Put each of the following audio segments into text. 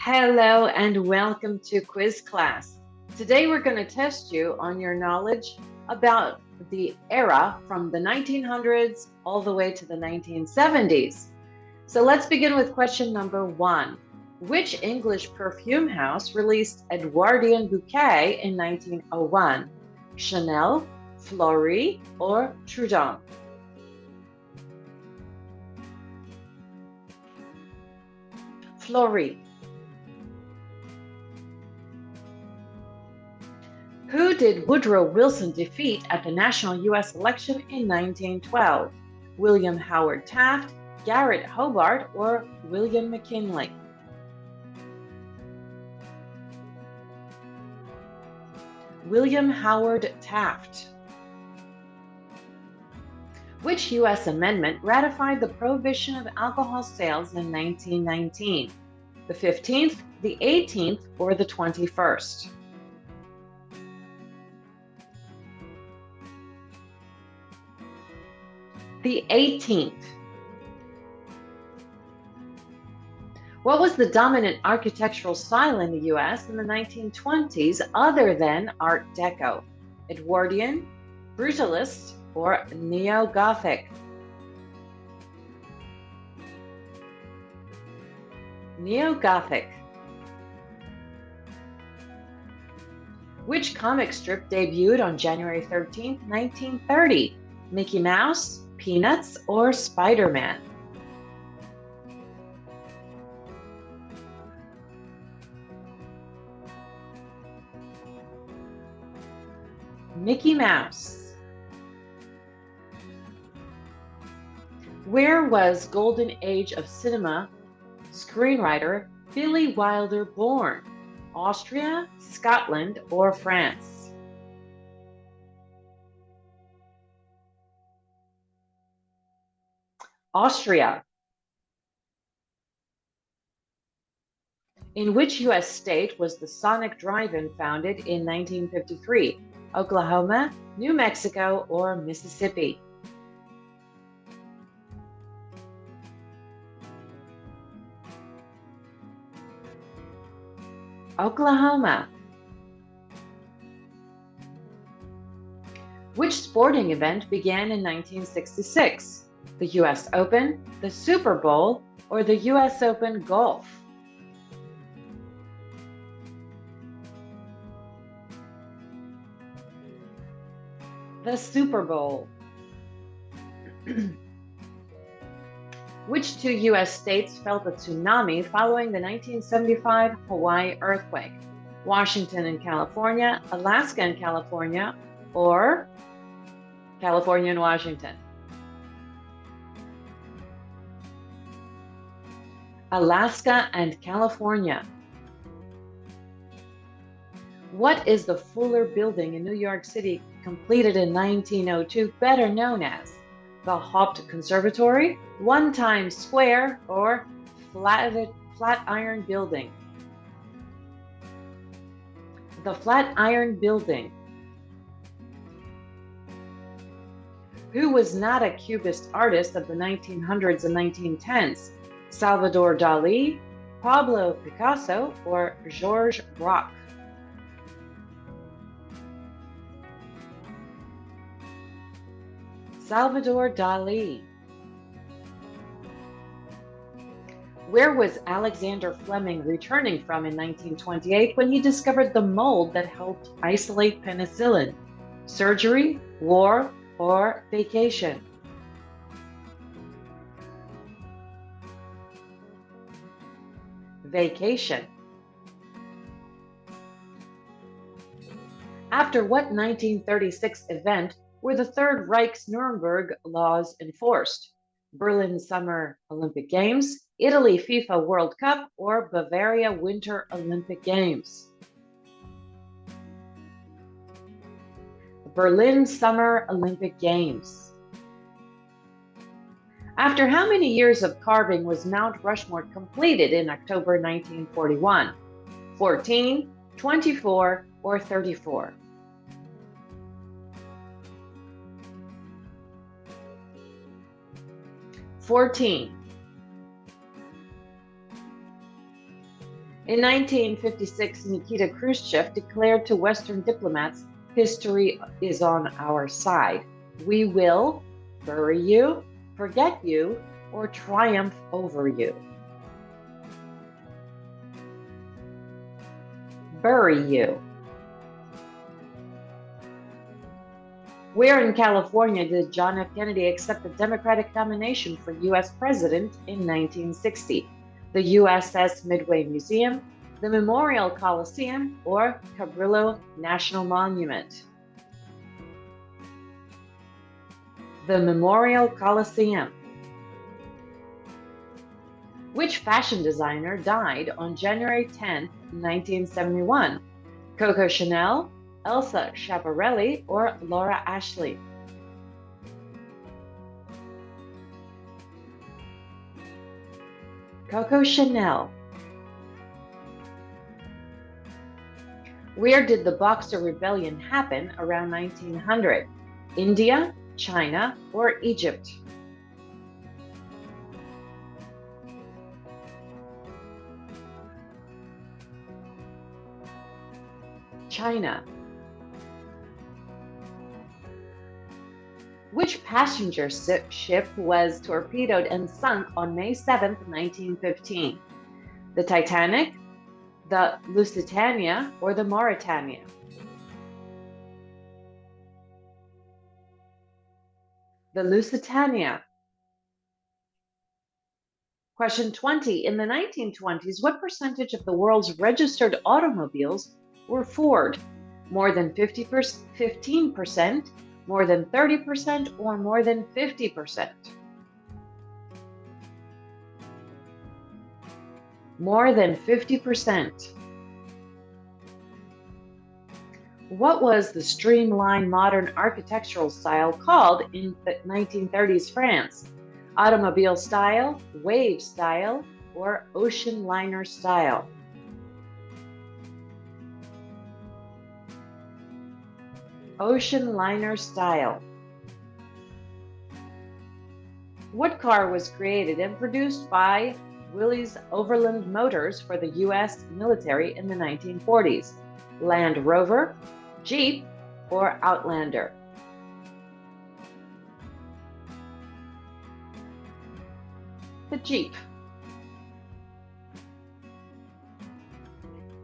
Hello and welcome to quiz class. Today we're going to test you on your knowledge about the era from the 1900s all the way to the 1970s. So let's begin with question number 1. Which English perfume house released Edwardian Bouquet in 1901? Chanel, Fleury, or Trudon? Fleury. Who did Woodrow Wilson defeat at the national U.S. election in 1912? William Howard Taft, Garrett Hobart, or William McKinley? William Howard Taft. Which U.S. amendment ratified the prohibition of alcohol sales in 1919? The 15th, the 18th, or the 21st? The 18th. What was the dominant architectural style in the U.S. in the 1920s other than Art Deco? Edwardian, Brutalist, or Neo-Gothic? Neo-Gothic. Which comic strip debuted on January 13, 1930? Mickey Mouse, Peanuts, or Spider-Man? Mickey Mouse. Where was Golden Age of Cinema screenwriter Billy Wilder born? Austria, Scotland, or France? Austria. In which U.S. state was the Sonic Drive-In founded in 1953? Oklahoma, New Mexico, or Mississippi? Oklahoma. Which sporting event began in 1966? The U.S. Open, the Super Bowl, or the U.S. Open Golf? The Super Bowl. Which two U.S. states felt a tsunami following the 1975 Hawaii earthquake? Washington and California, Alaska and California, or California and Washington? Alaska and California. What is the Fuller Building in New York City completed in 1902, better known as the Haupt Conservatory, One Times Square, or Flatiron Building? The Flatiron Building. Who was not a Cubist artist of the 1900s and 1910s? Salvador Dali, Pablo Picasso, or Georges Braque? Salvador Dali. Where was Alexander Fleming returning from in 1928 when he discovered the mold that helped isolate penicillin? Surgery, war, or vacation? Vacation. After what 1936 event were the Third Reich's Nuremberg laws enforced? Berlin Summer Olympic Games, Italy FIFA World Cup, or Bavaria Winter Olympic Games? Berlin Summer Olympic Games. After how many years of carving was Mount Rushmore completed in October 1941? 14, 24, or 34? 14. In 1956, Nikita Khrushchev declared to Western diplomats, "History is on our side. We will bury you, forget you, or triumph over you." Bury you. Where in California did John F. Kennedy accept the Democratic nomination for U.S. President in 1960? The USS Midway Museum, the Memorial Coliseum, or Cabrillo National Monument? The Memorial Coliseum. Which fashion designer died on January 10, 1971? Coco Chanel, Elsa Schiaparelli, or Laura Ashley? Coco Chanel. Where did the Boxer Rebellion happen around 1900? India, China, or Egypt? China. Which passenger ship was torpedoed and sunk on May 7, 1915? The Titanic, the Lusitania, or the Mauretania? The Lusitania. Question 20. In the 1920s, what percentage of the world's registered automobiles were Ford? More than 15%, more than 30%, or more than 50%? More than 50%. What was the streamlined modern architectural style called in the 1930s France? Automobile style, wave style, or ocean liner style? Ocean liner style. What car was created and produced by Willys Overland Motors for the U.S. military in the 1940s? Land Rover, Jeep, or Outlander? The Jeep.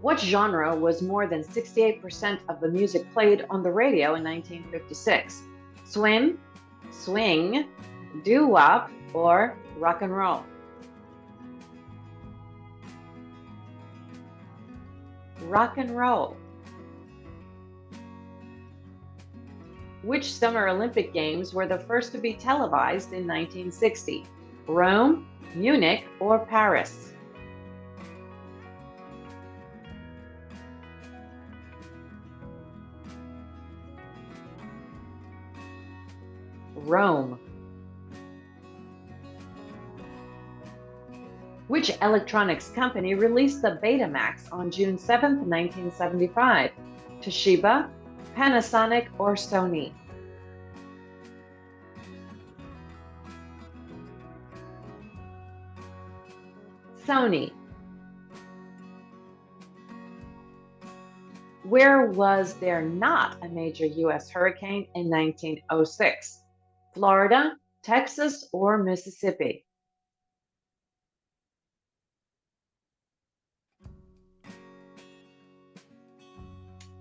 What genre was more than 68% of the music played on the radio in 1956? Swing, swing, doo-wop, or rock and roll? Rock and roll. Which Summer Olympic Games were the first to be televised in 1960? Rome, Munich, or Paris? Rome. Which electronics company released the Betamax on June 7, 1975? Toshiba, Panasonic, or Sony? Sony. Where was there not a major U.S. hurricane in 1906? Florida, Texas, or Mississippi?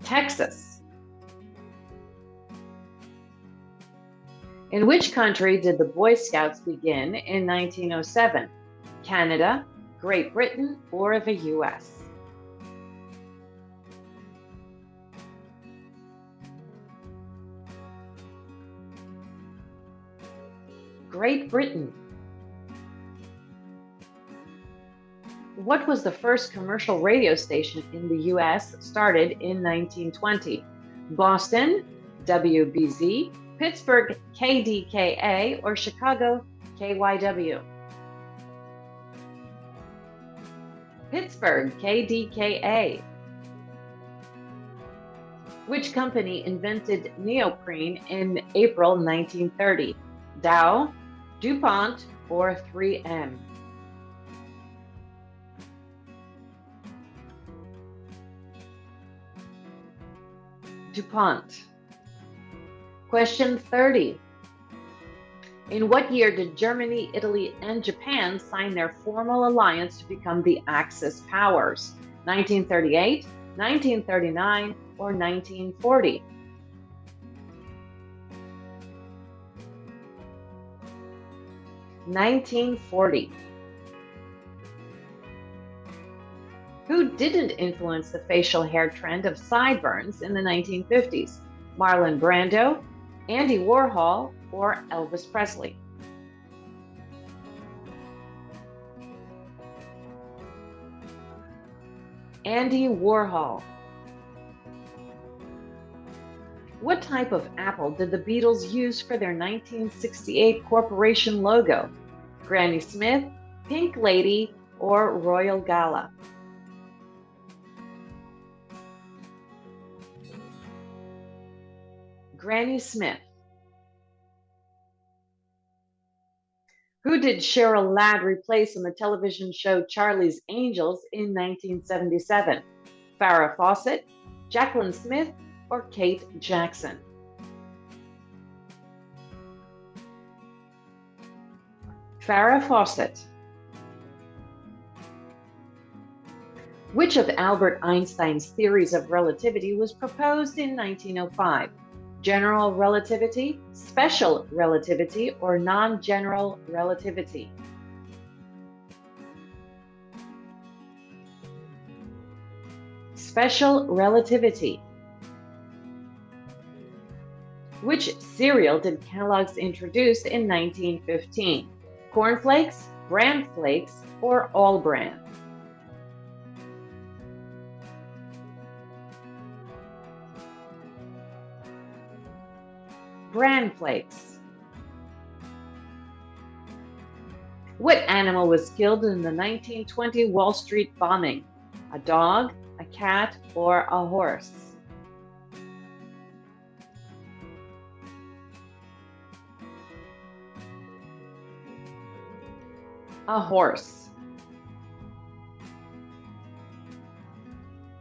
Texas. In which country did the Boy Scouts begin in 1907? Canada, Great Britain, or the U.S.? Great Britain. What was the first commercial radio station in the U.S. started in 1920? Boston, WBZ, Pittsburgh, KDKA, or Chicago, KYW? Pittsburgh, KDKA. Which company invented neoprene in April 1930? Dow, DuPont, or 3M? DuPont. Question 30. In what year did Germany, Italy, and Japan sign their formal alliance to become the Axis powers? 1938, 1939, or 1940? (1940). Who didn't influence the facial hair trend of sideburns in the 1950s? Marlon Brando, Andy Warhol, or Elvis Presley? Andy Warhol. What type of apple did the Beatles use for their 1968 corporation logo? Granny Smith, Pink Lady, or Royal Gala? Granny Smith. Who did Cheryl Ladd replace on the television show Charlie's Angels in 1977? Farrah Fawcett, Jaclyn Smith, or Kate Jackson? Farrah Fawcett. Which of Albert Einstein's theories of relativity was proposed in 1905? General relativity, special relativity, or non-general relativity? Special relativity. Which cereal did Kellogg's introduce in 1915? Corn Flakes, Bran Flakes, or All Bran? Bran Flakes. What animal was killed in the 1920 Wall Street bombing? A dog, a cat, or a horse? A horse.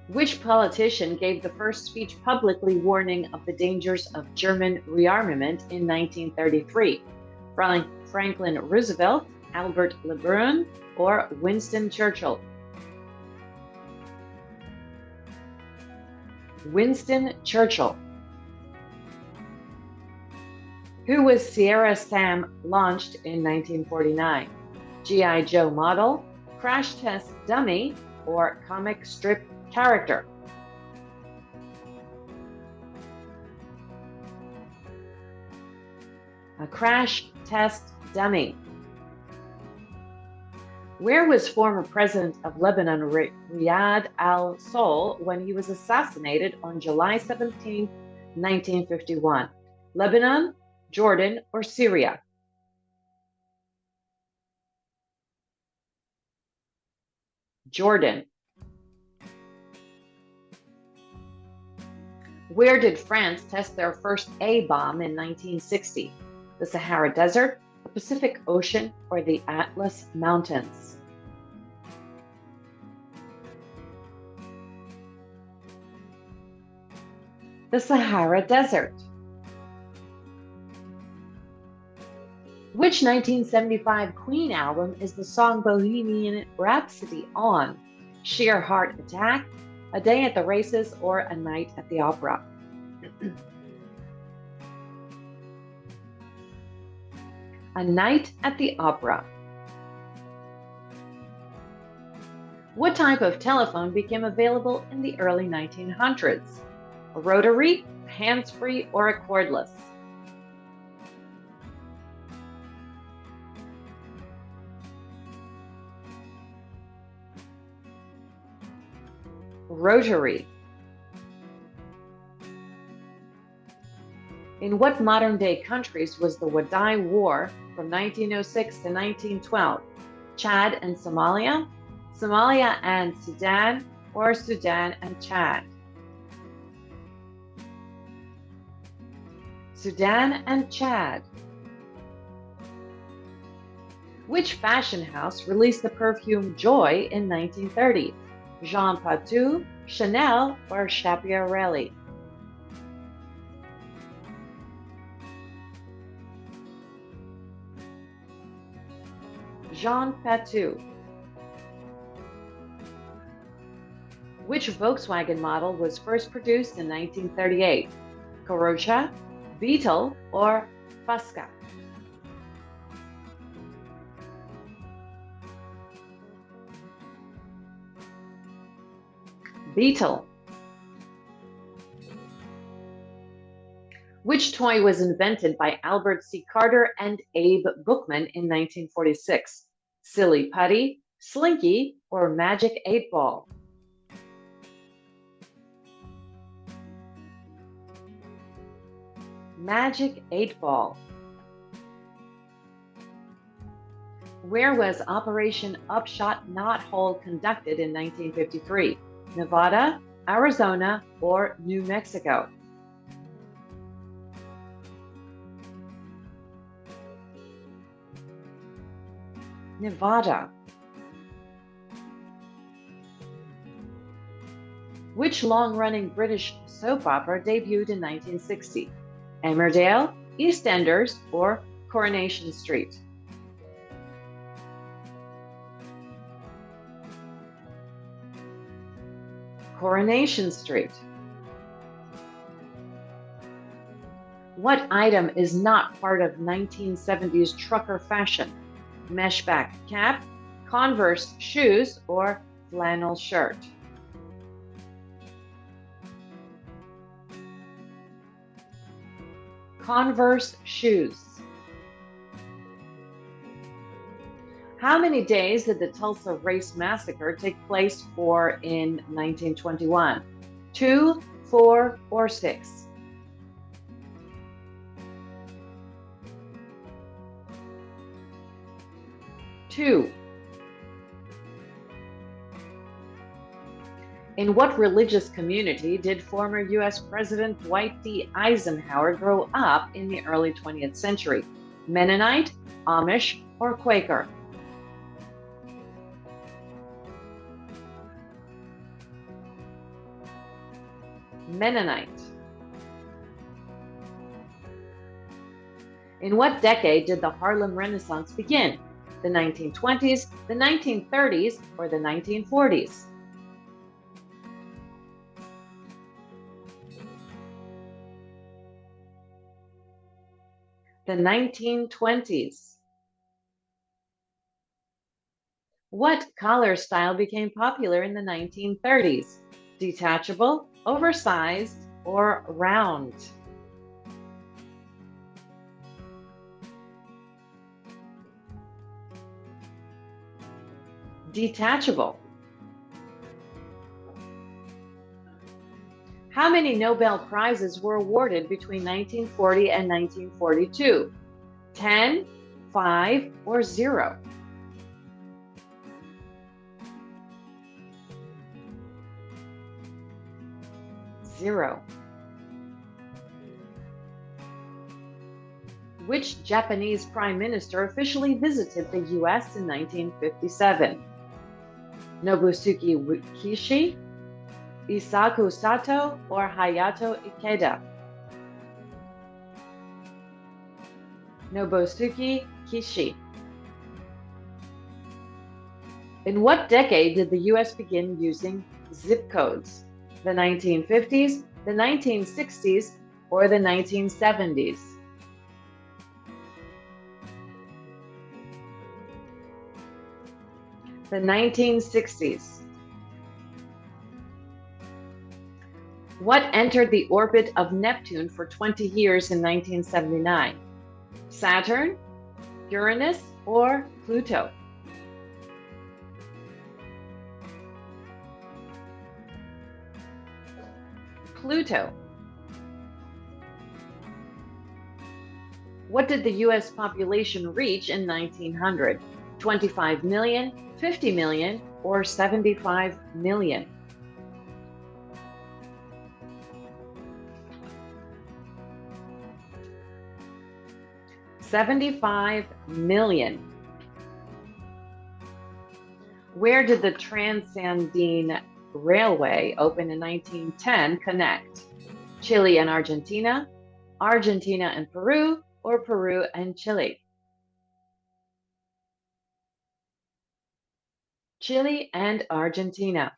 Which politician gave the first speech publicly warning of the dangers of German rearmament in 1933? Franklin Roosevelt, Albert Lebrun, or Winston Churchill? Winston Churchill. Who was Sierra Sam launched in 1949? G.I. Joe model, crash test dummy, or comic strip character? A crash test dummy. Where was former President of Lebanon Riyad al-Sol when he was assassinated on July 17, 1951? Lebanon, Jordan, or Syria? Jordan. Where did France test their first A-bomb in 1960? The Sahara Desert, the Pacific Ocean, or the Atlas Mountains? The Sahara Desert. Which 1975 Queen album is the song Bohemian Rhapsody on? Sheer Heart Attack, A Day at the Races, or A Night at the Opera? A Night at the Opera. What type of telephone became available in the early 1900s? A rotary, hands-free, or a cordless? Rotary. In what modern-day countries was the Wadai War from 1906 to 1912? Chad and Somalia, Somalia and Sudan, or Sudan and Chad? Sudan and Chad. Which fashion house released the perfume Joy in 1930? Jean Patou, Chanel, or Schiaparelli? Jean Patou. Which Volkswagen model was first produced in 1938? Karocha, Beetle, or Fusca? Beetle. Which toy was invented by Albert C. Carter and Abe Bookman in 1946? Silly Putty, Slinky, or Magic 8-Ball? Magic 8-Ball. Where was Operation Upshot Knothole conducted in 1953? Nevada, Arizona, or New Mexico? Nevada. Which long-running British soap opera debuted in 1960? Emmerdale, EastEnders, or Coronation Street? Coronation Street. What item is not part of 1970s trucker fashion? Meshback cap, Converse shoes, or flannel shirt? Converse shoes. How many days did the Tulsa Race Massacre take place for in 1921? 2, 4, or 6? 2. In what religious community did former U.S. President Dwight D. Eisenhower grow up in the early 20th century? Mennonite, Amish, or Quaker? Mennonite. In what decade did the Harlem Renaissance begin? The 1920s, the 1930s, or the 1940s? The 1920s. What collar style became popular in the 1930s? Detachable, oversized, or round? Detachable. How many Nobel Prizes were awarded between 1940 and 1942? 10, 5, or 0? 0. Which Japanese prime minister officially visited the U.S. in 1957? Nobusuke Kishi, Isaku Sato, or Hayato Ikeda? Nobusuke Kishi. In what decade did the U.S. begin using zip codes? The 1950s, the 1960s, or the 1970s? The 1960s. What entered the orbit of Neptune for 20 years in 1979? Saturn, Uranus, or Pluto? Pluto. What did the U.S. population reach in 1900? 25 million, 50 million, or 75 million? 75 million. Where did the Transandine Railway open in 1910 connect? Chile and Argentina, Argentina and Peru, or Peru and Chile? Chile and Argentina.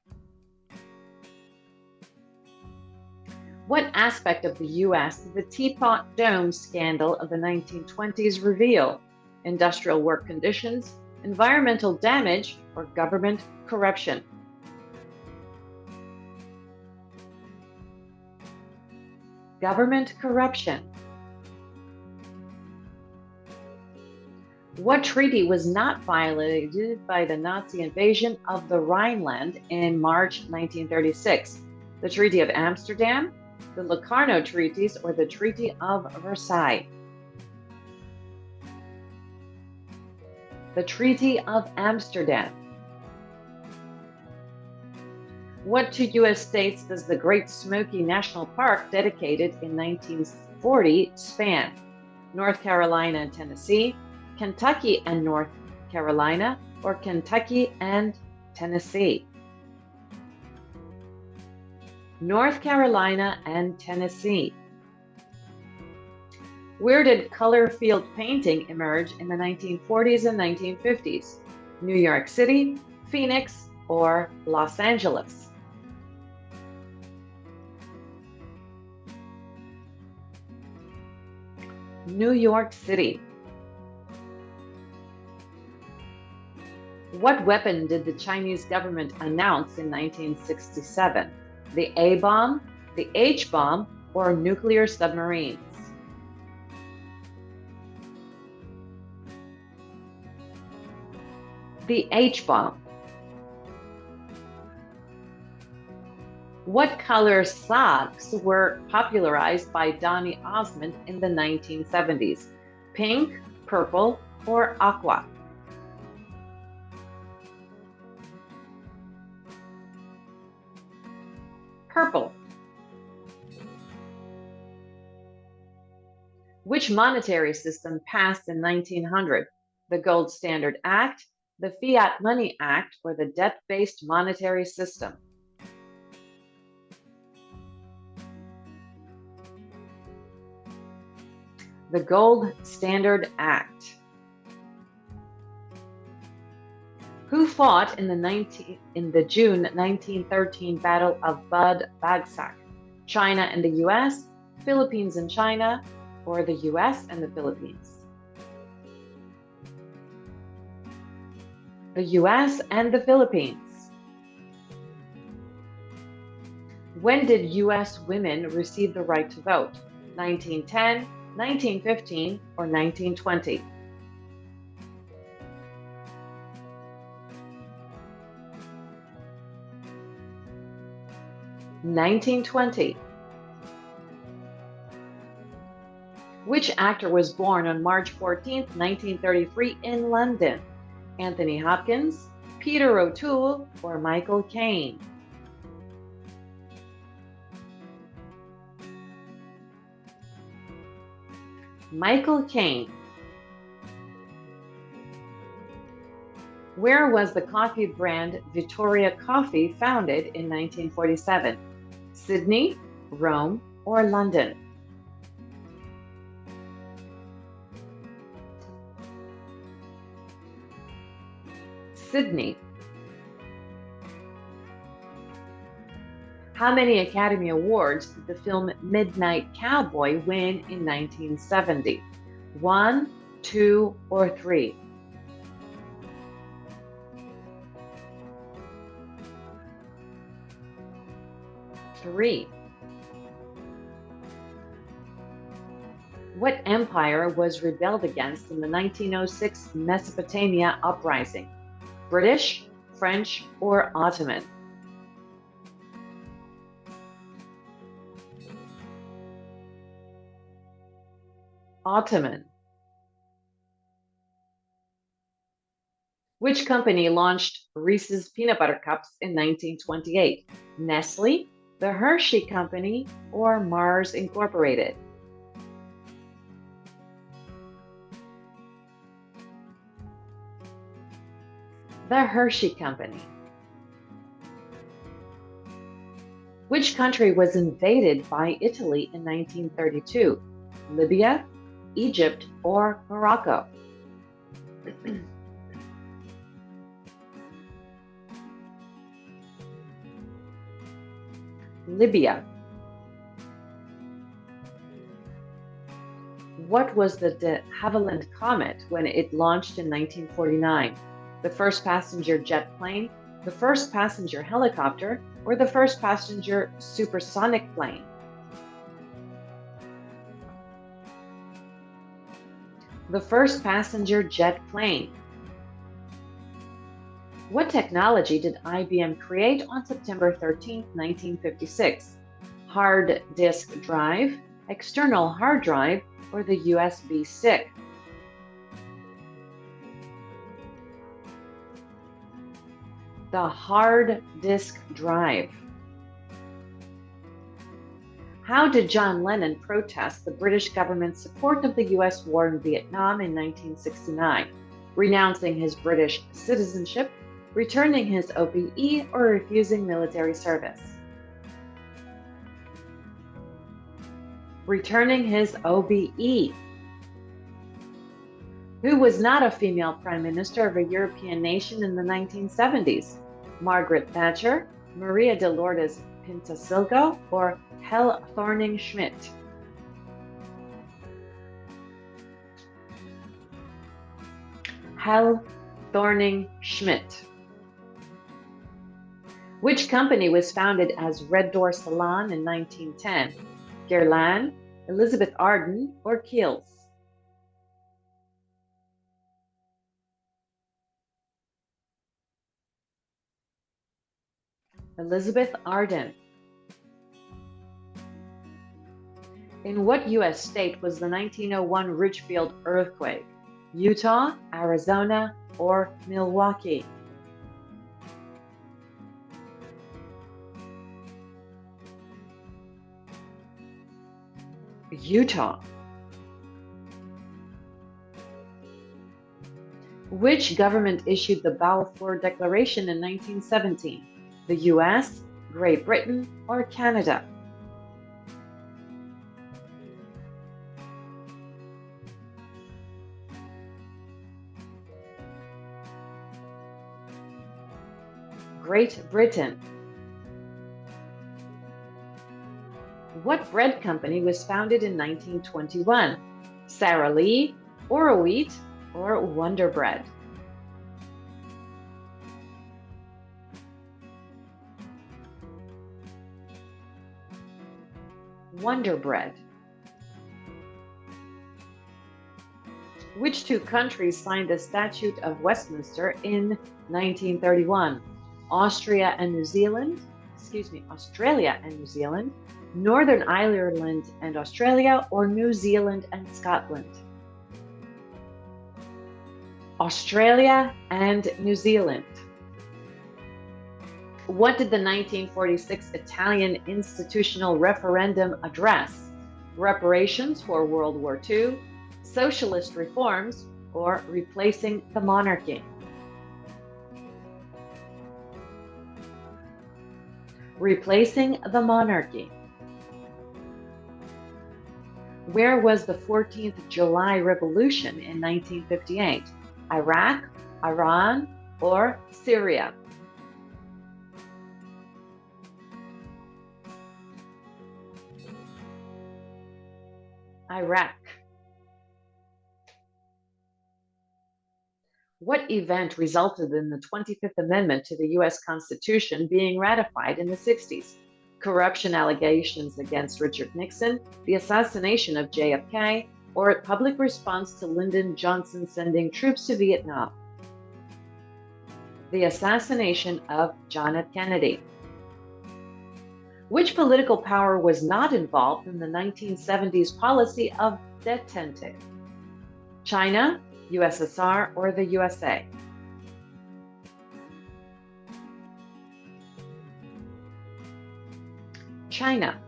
What aspect of the U.S. did the Teapot Dome scandal of the 1920s reveal? Industrial work conditions, environmental damage, or government corruption? Government corruption. What treaty was not violated by the Nazi invasion of the Rhineland in March 1936? The Treaty of Amsterdam, the Locarno Treaties, or the Treaty of Versailles? The Treaty of Amsterdam. What two U.S. states does the Great Smoky National Park, dedicated in 1940, span? North Carolina and Tennessee, Kentucky and North Carolina, or Kentucky and Tennessee? North Carolina and Tennessee. Where did color field painting emerge in the 1940s and 1950s? New York City, Phoenix, or Los Angeles? New York City. What weapon did the Chinese government announce in 1967? The A-bomb, the H-bomb, or nuclear submarines? The H-bomb. What color socks were popularized by Donny Osmond in the 1970s? Pink, purple, or aqua? Purple. Which monetary system passed in 1900? The Gold Standard Act, the Fiat Money Act, or the debt-based monetary system? The Gold Standard Act. Who fought in the June 1913 Battle of Bad Bagsak? China and the U.S., Philippines and China, or the U.S. and the Philippines? The U.S. and the Philippines. When did U.S. women receive the right to vote? 1910, 1915, or 1920? 1920. Which actor was born on March 14, 1933 in London? Anthony Hopkins, Peter O'Toole, or Michael Caine? Michael Caine. Where was the coffee brand Victoria Coffee founded in 1947? Sydney, Rome, or London? Sydney. How many Academy Awards did the film Midnight Cowboy win in 1970? 1, 2, or 3? 3. What empire was rebelled against in the 1906 Mesopotamia uprising? British, French, or Ottoman? Ottoman. Which company launched Reese's Peanut Butter Cups in 1928? Nestle, the Hershey Company, or Mars Incorporated? The Hershey Company. Which country was invaded by Italy in 1932? Libya, Egypt, or Morocco? Libya. What was the de Havilland Comet when it launched in 1949? The first passenger jet plane, the first passenger helicopter, or the first passenger supersonic plane? The first passenger jet plane. What technology did IBM create on September 13, 1956? Hard disk drive, external hard drive, or the USB stick? The hard disk drive. How did John Lennon protest the British government's support of the US war in Vietnam in 1969? Renouncing his British citizenship, returning his OBE, or refusing military service? Returning his OBE. Who was not a female prime minister of a European nation in the 1970s? Margaret Thatcher, Maria de Lourdes Pintasilgo, or Helle Thorning-Schmidt? Helle Thorning-Schmidt. Which company was founded as Red Door Salon in 1910? Guerlain, Elizabeth Arden, or Kiehl's? Elizabeth Arden. In what U.S. state was the 1901 Ridgefield earthquake? Utah, Arizona, or Milwaukee? Utah. Which government issued the Balfour Declaration in 1917? The US, Great Britain, or Canada? Great Britain. What bread company was founded in 1921? Sara Lee, Oro Wheat, or Wonder Bread? Wonder Bread. Which two countries signed the Statute of Westminster in 1931? Australia and New Zealand, Northern Ireland and Australia, or New Zealand and Scotland? Australia and New Zealand. What did the 1946 Italian institutional referendum address? Reparations for World War II, socialist reforms, or replacing the monarchy? Replacing the monarchy. Where was the 14th July Revolution in 1958? Iraq, Iran, or Syria? Iraq. What event resulted in the 25th Amendment to the U.S. Constitution being ratified in the 60s? Corruption allegations against Richard Nixon, the assassination of JFK, or a public response to Lyndon Johnson sending troops to Vietnam? The assassination of John F. Kennedy. Which political power was not involved in the 1970s policy of detente? China, USSR, or the USA? China.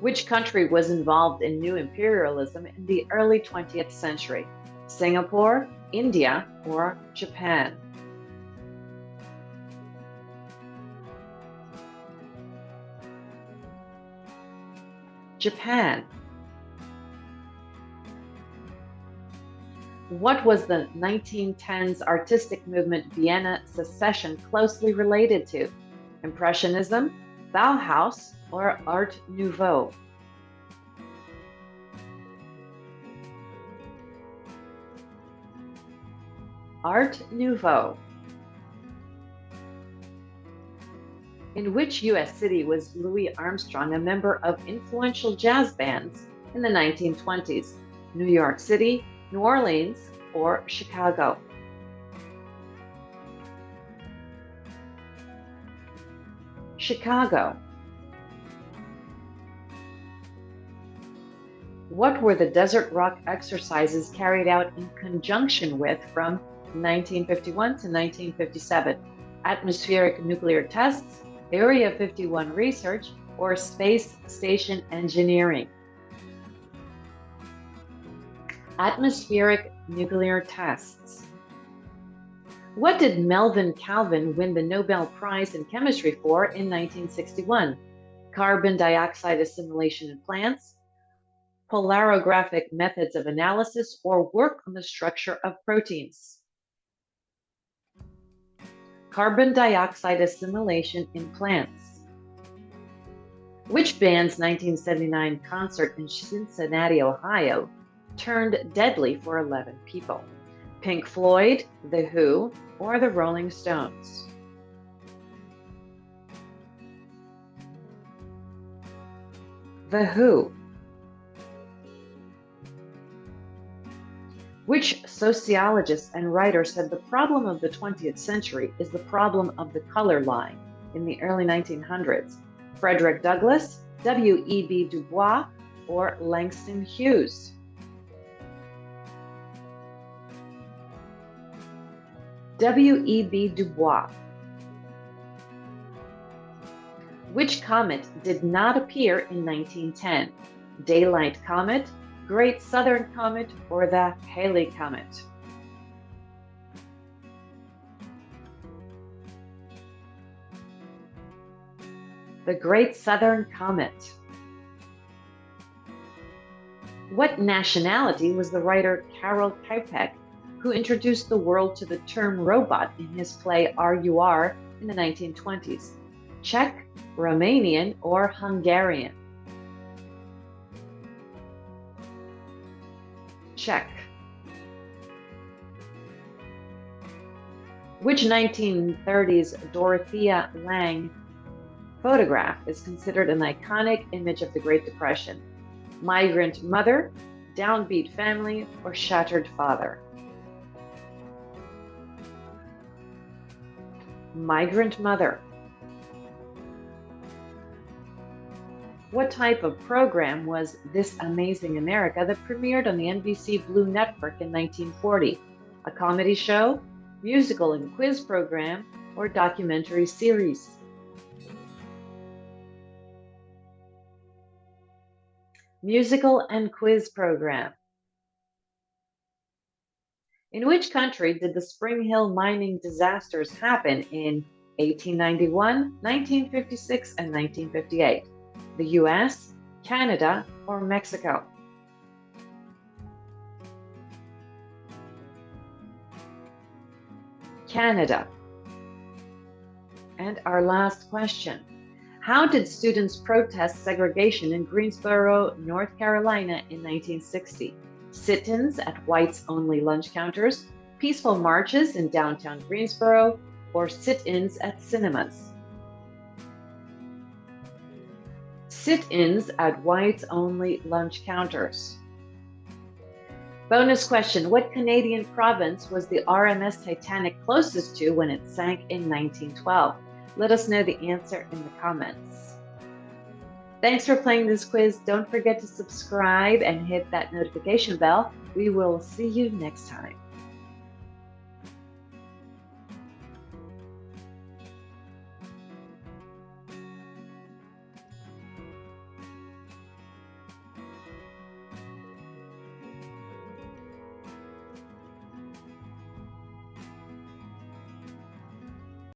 Which country was involved in new imperialism in the early 20th century? Singapore, India, or Japan? Japan. What was the 1910s artistic movement Vienna Secession closely related to? Impressionism, Bauhaus, or Art Nouveau? Art Nouveau. In which U.S. city was Louis Armstrong a member of influential jazz bands in the 1920s? New York City, New Orleans, or Chicago? Chicago. What were the desert rock exercises carried out in conjunction with from 1951 to 1957? Atmospheric nuclear tests, Area 51 research, or space station engineering? Atmospheric nuclear tests. What did Melvin Calvin win the Nobel Prize in Chemistry for in 1961? Carbon dioxide assimilation in plants, polarographic methods of analysis, or work on the structure of proteins? Carbon dioxide assimilation in plants. Which band's 1979 concert in Cincinnati, Ohio, turned deadly for 11 people? Pink Floyd, The Who, or the Rolling Stones? The Who. Which sociologist and writer said the problem of the 20th century is the problem of the color line in the early 1900s? Frederick Douglass, W.E.B. Du Bois, or Langston Hughes? W.E.B. Du Bois. Which comet did not appear in 1910? Daylight Comet, Great Southern Comet, or the Halley Comet? The Great Southern Comet. What nationality was the writer Karel Čapek, who introduced the world to the term robot in his play R.U.R. in the 1920s? Czech, Romanian, or Hungarian? Czech. Which 1930s Dorothea Lange photograph is considered an iconic image of the Great Depression? Migrant mother, downbeat family, or shattered father? Migrant mother. What type of program was This Amazing America that premiered on the NBC Blue Network in 1940? A comedy show, musical and quiz program, or documentary series? Musical and quiz program. In which country did the Spring Hill mining disasters happen in 1891, 1956, and 1958? The US, Canada, or Mexico? Canada. And our last question. How did students protest segregation in Greensboro, North Carolina in 1960? Sit-ins at whites-only lunch counters, peaceful marches in downtown Greensboro, or sit-ins at cinemas? Sit-ins at whites-only lunch counters. Bonus question, what Canadian province was the RMS Titanic closest to when it sank in 1912? Let us know the answer in the comments. Thanks for playing this quiz. Don't forget to subscribe and hit that notification bell. We will see you next time.